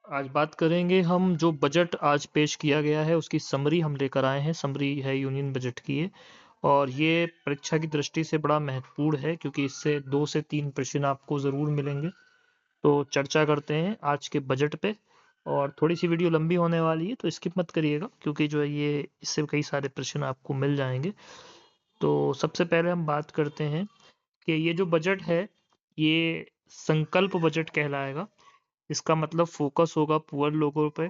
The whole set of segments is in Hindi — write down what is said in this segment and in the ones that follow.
आज बात करेंगे हम जो बजट आज पेश किया गया है उसकी समरी हम लेकर आए हैं। समरी है यूनियन बजट की ये, और ये परीक्षा की दृष्टि से बड़ा महत्वपूर्ण है क्योंकि इससे 2 से 3 प्रश्न आपको ज़रूर मिलेंगे। तो चर्चा करते हैं आज के बजट पे। और थोड़ी सी वीडियो लंबी होने वाली है तो स्किप मत करिएगा, क्योंकि जो है ये इससे कई सारे प्रश्न आपको मिल जाएंगे। तो सबसे पहले हम बात करते हैं कि ये जो बजट है ये संकल्प बजट कहलाएगा। इसका मतलब फोकस होगा पुअर लोगों पे,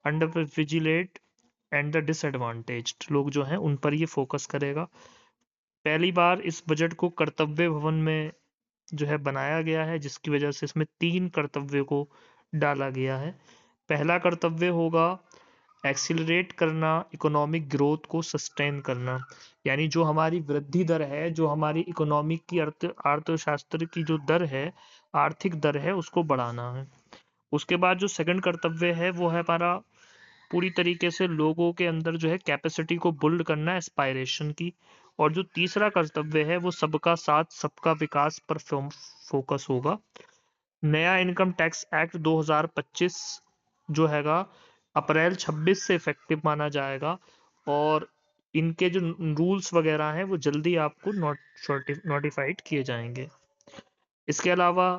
under privileged and the disadvantaged लोग जो हैं उन पर ये फोकस करेगा। पहली बार इस बजट को कर्तव्य भवन में जो है बनाया गया है, जिसकी वजह से इसमें 3 कर्तव्य को डाला गया है। पहला कर्तव्य होगा एक्सीलरेट करना, इकोनॉमिक ग्रोथ को सस्टेन करना, यानी जो हमारी वृद्धि दर है, जो हमारी इकोनॉमिक की अर्थशास्त्र की जो दर है, आर्थिक दर है, उसको बढ़ाना है। उसके बाद जो सेकंड कर्तव्य है वो है हमारा पूरी तरीके से लोगों के अंदर जो है कैपेसिटी को बिल्ड करना, एस्पायरेशन की। और जो तीसरा कर्तव्य है वो सबका साथ सबका विकास पर फोकस होगा। नया इनकम टैक्स एक्ट 2025 जो हैगा अप्रैल 26 से इफेक्टिव माना जाएगा, और इनके जो रूल्स वगैरह हैं वो जल्दी आपको नोटिफाइड किए जाएंगे। इसके अलावा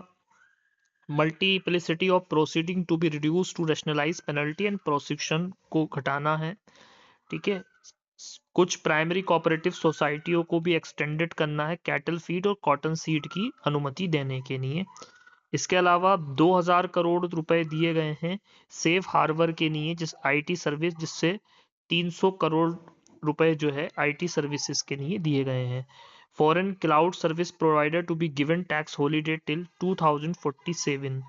multiplicity of proceeding to be reduce to rationalise penalty and prosecution को घटाना है। ठीक है। कुछ प्राइमरी कोऑपरेटिव सोसाइटियों को भी एक्सटेंडेड करना है कैटल फीड और कॉटन सीड की अनुमति देने के लिए। इसके अलावा 2000 करोड़ रुपए दिए गए हैं सेफ हार्बर के लिए, जिस आईटी सर्विस, जिससे 300 करोड़ रुपए जो है आईटी सर्विसेज के लिए दिए गए हैं। Foreign cloud service provider to be given tax holiday till 2047।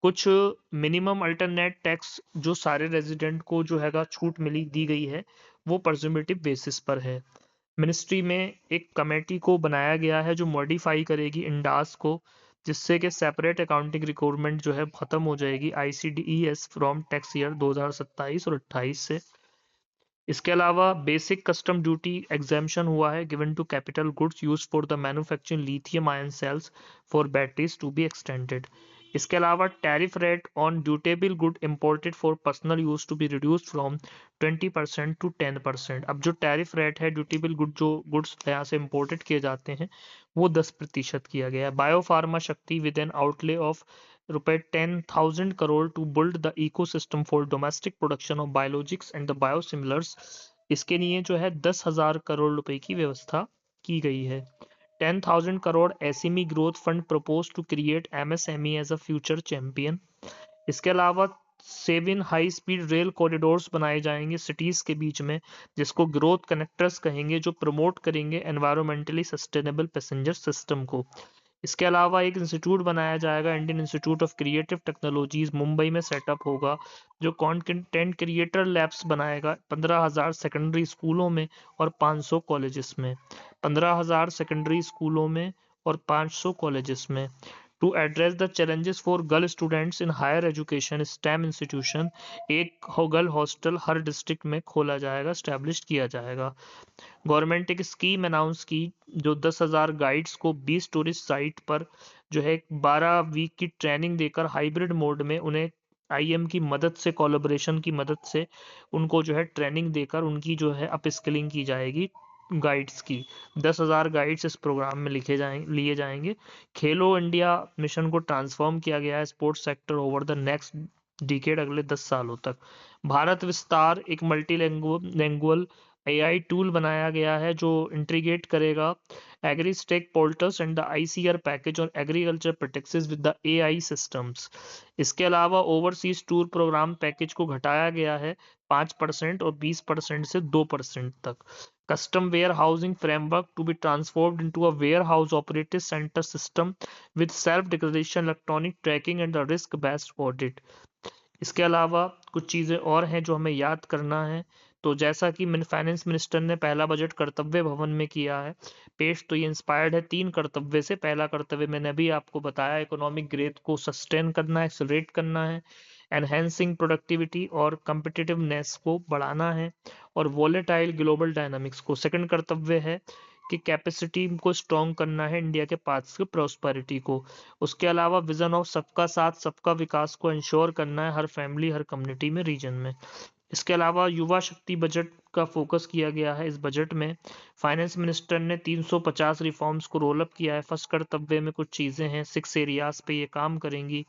कुछ मिनिमम अल्टरनेट टैक्स जो सारे रेजिडेंट को जो हैगा छूट मिली दी गई है, वो प्रेजुमेटिव बेसिस पर है। मिनिस्ट्री में एक कमेटी को बनाया गया है जो मॉडिफाई करेगी इंडास को, जिससे कि सेपरेट अकाउंटिंग रिक्वायरमेंट जो है खत्म हो जाएगी आईसीडीईएस फ्रॉम टैक्स ईयर 2027 और 28 से। इसके अलावा बेसिक कस्टम ड्यूटी एग्जाम्शन हुआ है given to capital goods use for the manufacturing lithium ion cells for batteries to be extended. इसके अलावा tariff rate on dutiable good imported for personal use to be reduced from 20% to 10%। अब जो टैरिफ रेट है ड्यूटेबल गुड जो गुड्स यहाँ से इंपोर्टेड किए जाते हैं वो 10% किया गया है। Biopharma Shakti with an outlay of ₹10,000 to build the ecosystem for domestic production of biologics and the biosimilars. इसके लिए जो है 10,000 करोड़ रुपए की व्यवस्था की गई है। 10,000 crore SME growth fund propose to create MSME as a future champion. इसके अलावा 7 हाई स्पीड रेल कॉरिडोर्स बनाए जाएंगे सिटीज के बीच में, जिसको ग्रोथ कनेक्टर्स कहेंगे, जो प्रमोट करेंगे एनवायरमेंटली सस्टेनेबल पैसेंजर सिस्टम को। इसके अलावा एक इंस्टीट्यूट बनाया जाएगा, Indian institute of creative technologies, Mumbai में सेटअप होगा, जो कंटेंट क्रिएटर लैब्स बनाएगा 15,000 सेकेंडरी स्कूलों में और 500 कॉलेजेस में। 15,000 सेकेंडरी स्कूलों में और 500 कॉलेजेस में। To address the challenges for girl students in higher education STEM institution, एक गर्ल हॉस्टल हर डिस्ट्रिक्ट में खोला जाएगा, स्टैब्लिश किया जाएगा। गवर्नमेंट एक स्कीम अनाउंस की जो 10,000 गाइड्स को 20 टूरिस्ट साइट पर जो है 12 वीक की ट्रेनिंग देकर हाइब्रिड मोड में उन्हें आईएम की मदद से, कोलैबोरेशन की मदद से उनको जो है ट्रेनिंग देकर उनकी जो है अपस्किलिंग की जाएगी गाइड्स की। 10,000 गाइड्स इस प्रोग्राम में लिए जाएंगे। खेलो इंडिया मिशन को ट्रांसफॉर्म किया गया है sports sector over the next decade, अगले 10 सालों तक। भारत विस्तार एक मल्टीलैंगुअल एआई टूल बनाया गया है जो इंटीग्रेट करेगा agri stack portals and the ICR package और agriculture protects with the AI systems. इसके अलावा ओवरसीज टूर प्रोग्राम पैकेज को घटाया गया है 5% और 20% से 2% तक। Custom warehousing framework to be transformed into a warehouse operated centre system with self declaration, electronic tracking and the risk based audit. इसके अलावा कुछ चीज़ें और हैं जो हमें याद करना है। तो जैसा कि फाइनेंस मिनिस्टर ने पहला बजट कर्तव्य भवन में किया है पेश, तो ये इंस्पायर्ड है 3 कर्तव्य से। पहला कर्तव्य मैंने अभी आपको बताया, इकोनॉमिक ग्रोथ को सस्टेन करना है, एक्सेलरेट करना है, एनहेंसिंग प्रोडक्टिविटी और कम्पिटिटिवनेस को बढ़ाना है, और वॉलेटाइल ग्लोबल डायनामिक्स को। सेकंड कर्तव्य है कि कैपेसिटी को स्ट्रॉन्ग करना है इंडिया के पाथ्स के प्रॉस्पेरिटी को। उसके अलावा विजन ऑफ सबका साथ सबका विकास को इंश्योर करना है हर फैमिली हर कम्युनिटी में रीजन में। इसके अलावा युवा शक्ति बजट का फोकस किया गया है। इस बजट में फाइनेंस मिनिस्टर ने 350 रिफॉर्म्स को रोल अप किया है। फर्स्ट कर्तव्य में कुछ चीजें हैं, 6 एरियाज पे ये काम करेंगी।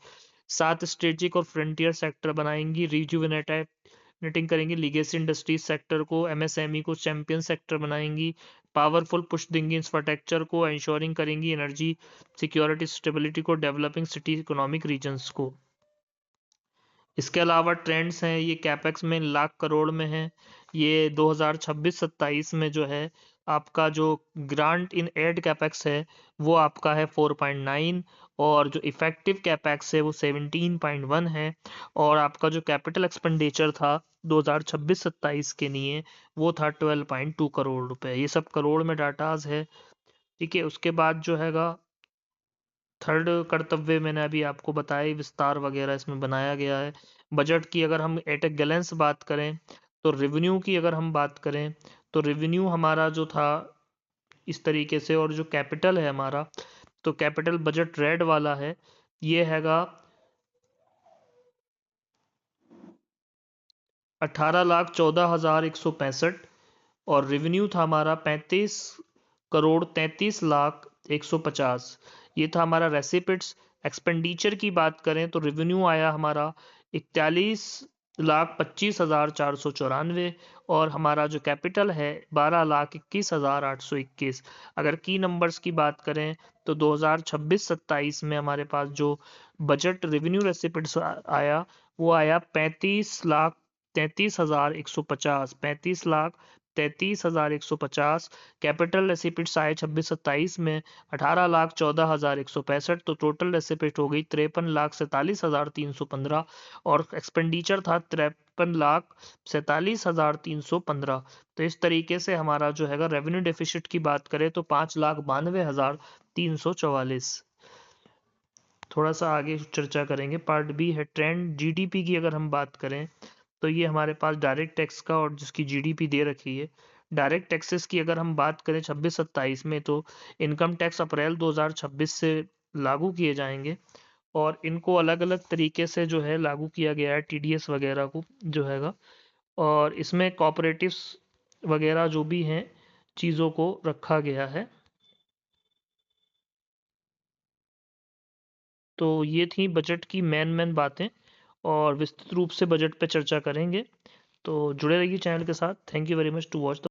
7 स्ट्रेटेजिक और फ्रंटियर सेक्टर बनाएंगी। रिजुविनेटिंग करेंगी लीगेसी इंडस्ट्रीज सेक्टर को, एमएसएमई को चैंपियन सेक्टर बनाएंगी। पावरफुल पुश देंगी इंफ्रास्ट्रक्चर को, इंश्योरिंग करेंगी एनर्जी सिक्योरिटी स्टेबिलिटी को, डेवलपिंग सिटी इकोनॉमिक रीजन्स को। इसके अलावा ट्रेंड्स हैं, ये कैपेक्स में लाख करोड़ में है। ये 2026-27 में जो है आपका जो ग्रांट इन एड कैपेक्स है वो आपका है 4.9 और जो इफेक्टिव कैपेक्स है वो 17.1 है। और आपका जो कैपिटल एक्सपेंडिचर था 2026-27 के लिए वो था 12.2 करोड़ रुपए। ये सब करोड़ में डाटाज है, ठीक है। उसके बाद जो हैगा थर्ड कर्तव्य मैंने अभी आपको बताया, विस्तार वगैरह इसमें बनाया गया है। बजट की अगर हम एट ए ग्लेंस बात करें तो रेवेन्यू की अगर हम बात करें तो रेवेन्यू हमारा जो था इस तरीके से, और जो कैपिटल है हमारा, तो कैपिटल बजट रेड वाला है, ये हैगा 18,14,165 और रेवेन्यू था हमारा 35,33,150। ये था हमारा रेसिपिट्स। एक्सपेंडिचर की बात करें तो रेवेन्यू आया हमारा 41,25,494 और हमारा जो कैपिटल है 12,21,821। अगर की नंबर्स की बात करें तो 2026-27 में हमारे पास जो बजट रेवेन्यू रेसिपिट्स आया वो आया 35,33,150, 35,33,150। कैपिटल रेसिपिट्स आए 26-27 में 18,14,165, तो टोटल रेसिपिट हो गई 53,47,315 और एक्सपेंडिचर था 53,47,315। तो इस तरीके से हमारा जो है रेवेन्यू डेफिसिट की बात करें तो 5,92,344। थोड़ा सा आगे चर्चा करेंगे। पार्ट बी है ट्रेंड जीडीपी की। अगर हम बात करें तो ये हमारे पास डायरेक्ट टैक्स का और जिसकी जीडीपी दे रखी है। डायरेक्ट टैक्सेस की अगर हम बात करें 26-27 में तो इनकम टैक्स अप्रैल 2026 से लागू किए जाएंगे और इनको अलग अलग तरीके से जो है लागू किया गया है, टीडीएस वगैरह को जो हैगा। और इसमें कॉपरेटिव्स वगैरह जो भी हैं चीज़ों को रखा गया है। तो ये थी बजट की मेन बातें और विस्तृत रूप से बजट पे चर्चा करेंगे। तो जुड़े रहिए चैनल के साथ। Thank you very much to watch the